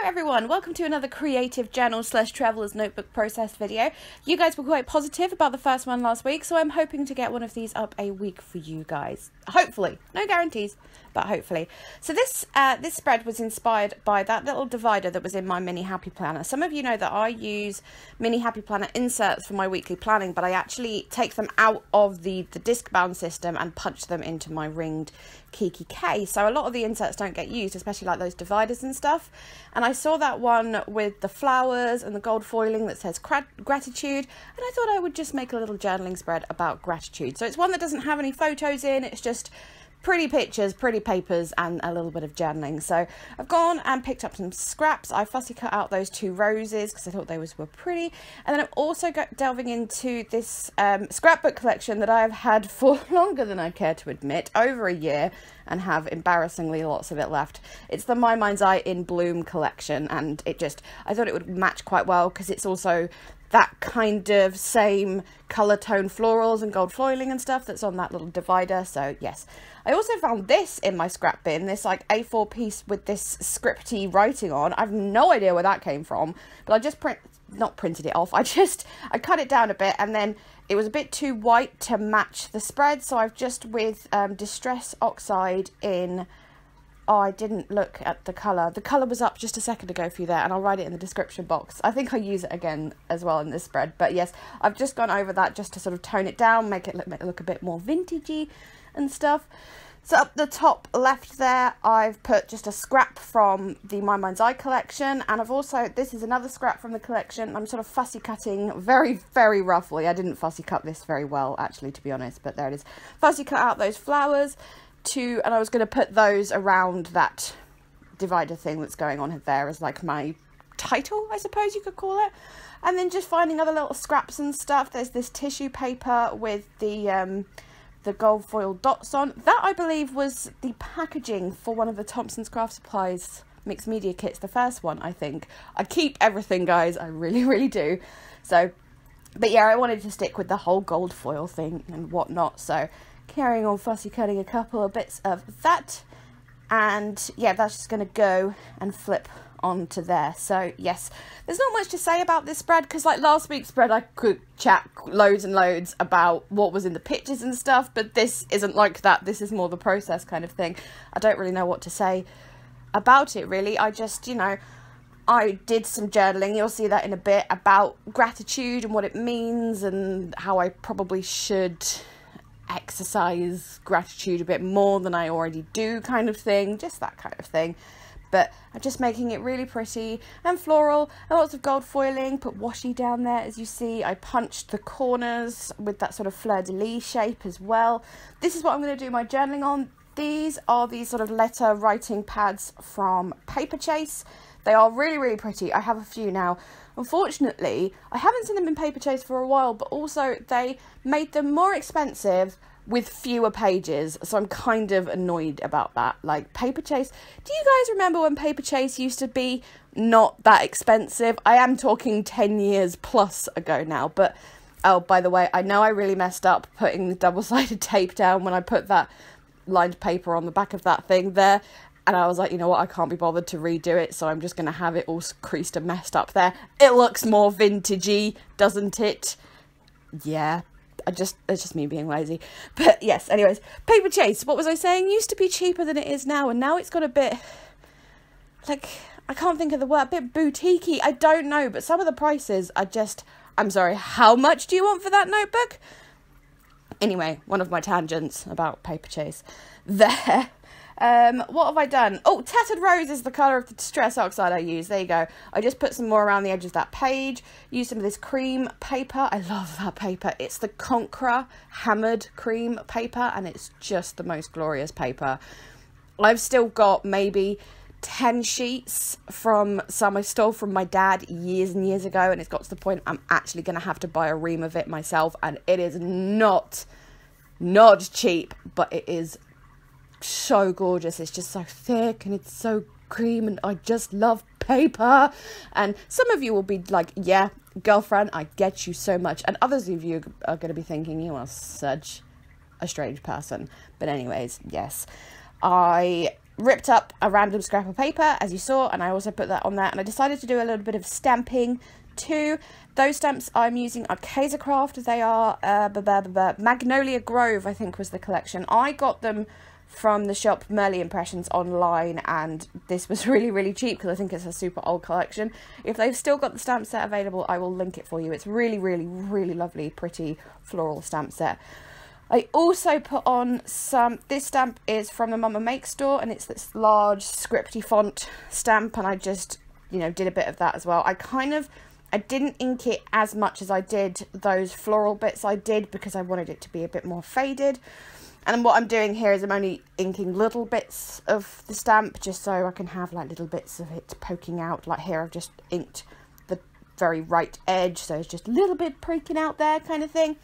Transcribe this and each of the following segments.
Hello everyone, welcome to another creative journal / traveler's notebook process video. You guys were quite positive about the first one last week, so I'm hoping to get one of these up a week for you guys. Hopefully, no guarantees, but hopefully. So this spread was inspired by that little divider that was in my mini happy planner. Some of you know that I use mini happy planner inserts for my weekly planning, but I actually take them out of the disc bound system and punch them into my ringed Kiki K. So a lot of the inserts don't get used, especially like those dividers and stuff. And I saw that one with the flowers and the gold foiling that says gratitude, and I thought I would just make a little journaling spread about gratitude. So it's one that doesn't have any photos in, it's just pretty pictures, pretty papers, and a little bit of journaling. So I've gone and picked up some scraps. I fussy cut out those two roses because I thought those were pretty. And then I'm also delving into this scrapbook collection that I have had for longer than I care to admit, over a year, and have embarrassingly lots of it left. It's the My Mind's Eye in Bloom collection, and I thought it would match quite well because it's also that kind of same colour tone florals and gold foiling and stuff that's on that little divider. So yes, I also found this in my scrap bin, this like A4 piece with this scripty writing on. I've no idea where that came from, but I just not printed it off, I cut it down a bit, and then it was a bit too white to match the spread, so I've just with Distress Oxide in, oh, I didn't look at the colour. The colour was up just a second ago for you there, and I'll write it in the description box. I think I use it again as well in this spread. But yes, I've just gone over that just to sort of tone it down, make it look a bit more vintagey and stuff. So up the top left there, I've put just a scrap from the My Mind's Eye collection, and I've also, this is another scrap from the collection. I'm sort of fussy cutting very, very roughly. I didn't fussy cut this very well, actually, to be honest, but there it is. Fussy cut out those flowers. And I was going to put those around that divider thing that's going on there as like my title, I suppose you could call it. And then just finding other little scraps and stuff. There's this tissue paper with the gold foil dots on. That, I believe, was the packaging for one of the Thompson's Craft Supplies mixed media kits, the first one, I think. I keep everything, guys, I really, really do. So, but yeah, I wanted to stick with the whole gold foil thing and whatnot, so carrying on fussy cutting a couple of bits of that, and yeah, that's just going to go and flip onto there. So yes, there's not much to say about this spread because like last week's spread I could chat loads and loads about what was in the pictures and stuff, but this isn't like that. This is more the process kind of thing. I don't really know what to say about it really. I just, you know, I did some journaling, you'll see that in a bit, about gratitude and what it means and how I probably should exercise gratitude a bit more than I already do, kind of thing, just that kind of thing. But I'm just making it really pretty and floral and lots of gold foiling, put washi down there as you see. I punched the corners with that sort of fleur-de-lis shape as well. This is what I'm going to do my journaling on. These are these sort of letter writing pads from Paper Chase. They are really, really pretty. I have a few now. Unfortunately, I haven't seen them in Paper Chase for a while, but also they made them more expensive with fewer pages, so I'm kind of annoyed about that. Like, Paper Chase, do you guys remember when Paper Chase used to be not that expensive? I am talking 10 years plus ago now, but oh, by the way, I know I really messed up putting the double-sided tape down when I put that lined paper on the back of that thing there. And I was like, you know what, I can't be bothered to redo it, so I'm just going to have it all creased and messed up there. It looks more vintagey, doesn't it? Yeah, it's just me being lazy. But yes, anyways, Paper Chase, what was I saying? Used to be cheaper than it is now, and now it's got a bit, like, I can't think of the word, a bit boutique-y. I don't know, but some of the prices are just, I'm sorry, how much do you want for that notebook? Anyway, one of my tangents about Paper Chase there. What have I done? Oh, Tattered Rose is the colour of the Distress Oxide I use. There you go. I just put some more around the edge of that page. Use some of this cream paper. I love that paper. It's the Conqueror hammered cream paper, and it's just the most glorious paper. I've still got maybe 10 sheets from some I stole from my dad years and years ago, and it's got to the point I'm actually going to have to buy a ream of it myself, and it is not cheap, but it is so gorgeous. It's just so thick and it's so cream, and I just love paper. And some of you will be like, yeah, girlfriend, I get you so much, and others of you are going to be thinking you are such a strange person. But anyways, yes, I ripped up a random scrap of paper, as you saw, and I also put that on there, and I decided to do a little bit of stamping too. Those stamps I'm using are Kaisercraft. They are Magnolia Grove, I think was the collection. I got them from the shop Merly Impressions online, and this was really cheap because I think it's a super old collection. If they've still got the stamp set available, I will link it for you. It's really lovely, pretty floral stamp set. I also put on some, this stamp is from the Mama Make store, and it's this large scripty font stamp, and I just, you know, did a bit of that as well. I didn't ink it as much as I did those floral bits I did because I wanted it to be a bit more faded. And what I'm doing here is I'm only inking little bits of the stamp just so I can have like little bits of it poking out. Like here I've just inked the very right edge, so it's just a little bit poking out there kind of thing.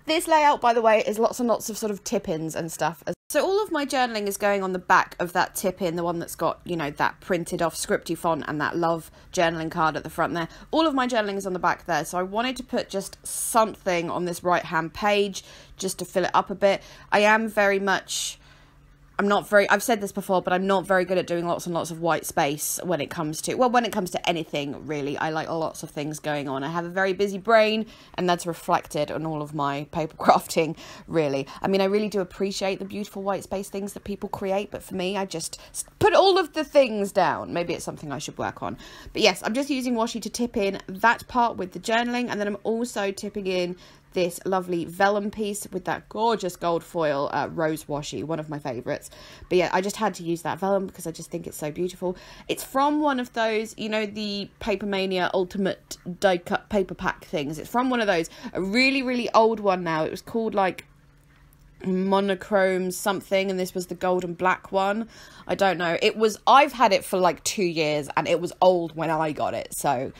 This layout, by the way, is lots and lots of sort of tip-ins and stuff. So all of my journaling is going on the back of that tip-in, the one that's got, you know, that printed off scripty font and that love journaling card at the front there. All of my journaling is on the back there, so I wanted to put just something on this right-hand page just to fill it up a bit. I've said this before, but I'm not very good at doing lots and lots of white space when it comes to anything, really. I like lots of things going on. I have a very busy brain, and that's reflected on all of my paper crafting, really. I mean, I really do appreciate the beautiful white space things that people create, but for me, I just put all of the things down. Maybe it's something I should work on. But yes, I'm just using washi to tip in that part with the journaling, and then I'm also tipping in this lovely vellum piece with that gorgeous gold foil rose washi, one of my favourites. But yeah, I just had to use that vellum because I just think it's so beautiful. It's from one of those, you know, the Paper Mania Ultimate die cut paper pack things. It's from one of those, a really old one now. It was called like monochrome something, and this was the gold and black one. I don't know. I've had it for like 2 years, and it was old when I got it, so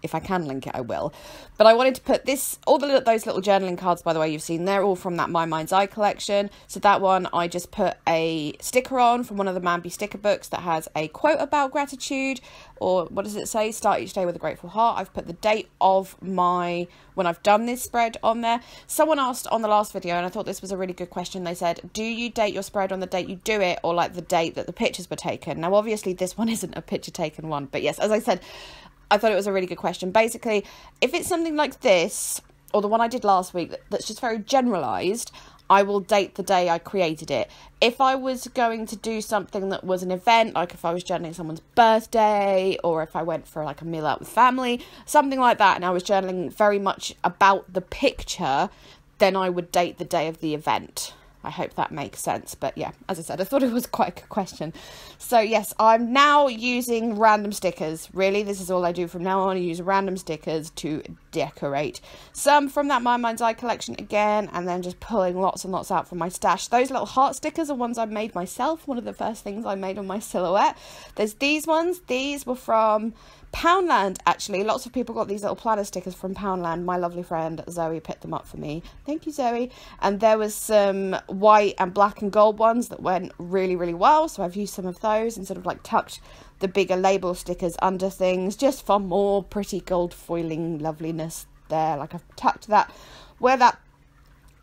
if I can link it, I will. But I wanted to put those little journaling cards, by the way, you've seen, they're all from that My Mind's Eye collection. So that one, I just put a sticker on from one of the Manby sticker books that has a quote about gratitude, or what does it say? Start each day with a grateful heart. I've put the date of when I've done this spread on there. Someone asked on the last video, and I thought this was a really good question. They said, do you date your spread on the date you do it, or like the date that the pictures were taken? Now, obviously, this one isn't a picture taken one, but yes, as I said, I thought it was a really good question. Basically, if it's something like this, or the one I did last week that's just very generalised, I will date the day I created it. If I was going to do something that was an event, like if I was journaling someone's birthday, or if I went for like a meal out with family, something like that, and I was journaling very much about the picture, then I would date the day of the event. I hope that makes sense. But yeah, as I said, I thought it was quite a good question. So yes, I'm now using random stickers. Really, this is all I do from now on. I use random stickers to decorate. Some from that My Mind's Eye collection again, and then just pulling lots and lots out from my stash. Those little heart stickers are ones I made myself. One of the first things I made on my silhouette. There's these ones. These were from Poundland, actually. Lots of people got these little planner stickers from Poundland. My lovely friend Zoe picked them up for me. Thank you, Zoe. And there was some white and black and gold ones that went really well, so I've used some of those and sort of like tucked the bigger label stickers under things just for more pretty gold foiling loveliness there. Like I've tucked that where that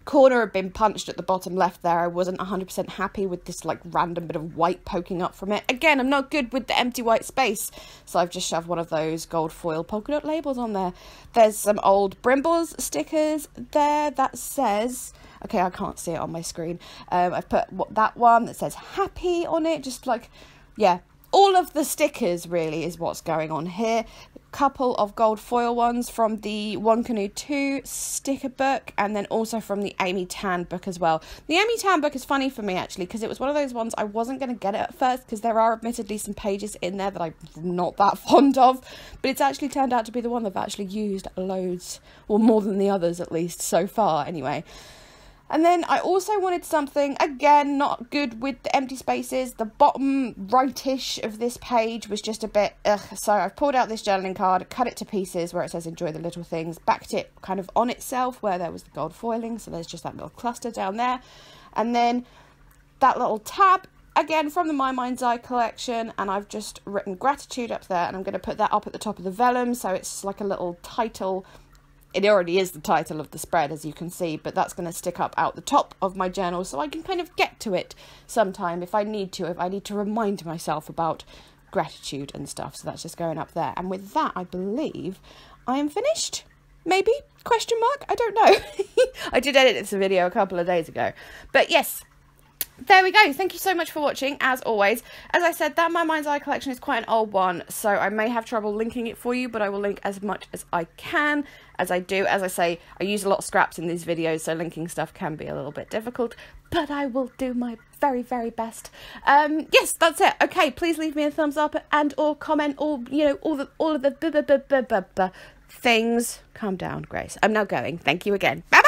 corner had been punched at the bottom left there. I wasn't 100% happy with this like random bit of white poking up from it. Again, I'm not good with the empty white space, so I've just shoved one of those gold foil polka dot labels on there. There's some old Brimbles stickers there that says, okay, I can't see it on my screen. I've put that one that says happy on it, just like, yeah, all of the stickers really is what's going on here. Couple of gold foil ones from the One Canoe 2 sticker book, and then also from the Amy Tan book as well. The Amy Tan book is funny for me actually, because it was one of those ones I wasn't going to get it at first, because there are admittedly some pages in there that I'm not that fond of, but it's actually turned out to be the one that I've actually used loads, or more than the others at least so far anyway. And then I also wanted something, again, not good with the empty spaces. The bottom rightish of this page was just a bit, so I've pulled out this journaling card, cut it to pieces where it says enjoy the little things, backed it kind of on itself where there was the gold foiling, so there's just that little cluster down there. And then that little tab, again from the My Mind's Eye collection, and I've just written gratitude up there, and I'm going to put that up at the top of the vellum, so it's like a little title it already is the title of the spread, as you can see, but that's going to stick up out the top of my journal so I can kind of get to it sometime if I need to remind myself about gratitude and stuff. So that's just going up there. And with that, I believe I am finished. Maybe? Question mark? I don't know. I did edit this video a couple of days ago. But yes, there we go. Thank you so much for watching, as always. As I said, that My Mind's Eye collection is quite an old one, so I may have trouble linking it for you, but I will link as much as I can, as I do. As I say, I use a lot of scraps in these videos, so linking stuff can be a little bit difficult, but I will do my very, very best. Yes, that's it. Okay, please leave me a thumbs up and or comment, or, you know, all of the things. Calm down, Grace. I'm now going. Thank you again. Bye-bye.